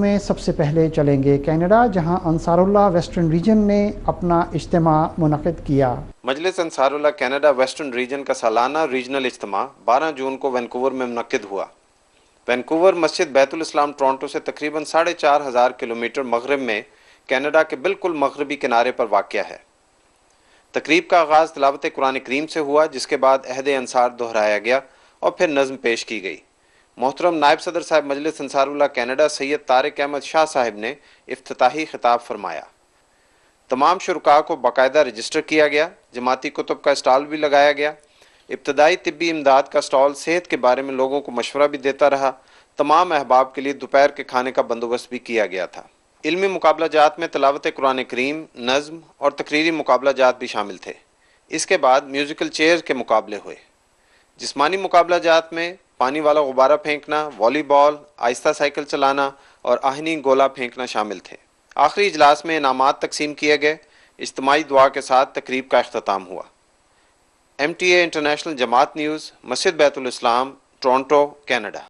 में सबसे पहले चलेंगे कनाडा, जहां अंसारुल्लाह वेस्टर्न रीजन ने अपना इज्तिमा मुनक़िद किया। मजलिस अंसारुल्लाह कनाडा वेस्टर्न रीजन का सालाना रीजनल इज्तिमा 12 जून को वैंकूवर में मुनक़िद हुआ। वैंकूवर मस्जिद बैतुल इस्लाम टोरंटो से तकरीबन 4,500 किलोमीटर मगरब में कनाडा के बिल्कुल मगरबी किनारे पर वाक़या है। तकरीब का आगाज़ तिलावत कुरान करीम से हुआ, जिसके बाद अहद अंसार दोहराया गया और फिर नज़्म पेश की गई। मोहतरम नायब सदर साहब मजलिस अंसारुल्लाह कनाडा सैयद तारिक अहमद शाह साहब ने इफ्तिताही खिताब फरमाया। तमाम शुरका को बाकायदा रजिस्टर किया गया। जमाती कुतुब का स्टॉल भी लगाया गया। इब्तदाई तिब्बी इमदाद का स्टॉल सेहत के बारे में लोगों को मशवरा भी देता रहा। तमाम अहबाब के लिए दोपहर के खाने का बंदोबस्त भी किया गया था। इल्मी मुकाबला जात में तिलावत कुरान करीम, नज़्म और तकरीरी मुकाबला जात भी शामिल थे। इसके बाद म्यूज़िकल चेयर के मुकाबले हुए। जिस्मानी मुकाबला जात में पानी वाला गुब्बारा फेंकना, वॉलीबॉल, आहिस्ता साइकिल चलाना और आहनी गोला फेंकना शामिल थे। आखिरी इजलास में इनामात तकसीम किए गए। इज्तिमाई दुआ के साथ तकरीब का अख्ताम हुआ। MTA इंटरनेशनल जमात न्यूज़, मस्जिद बैतुल इस्लाम, टोरंटो, कनाडा।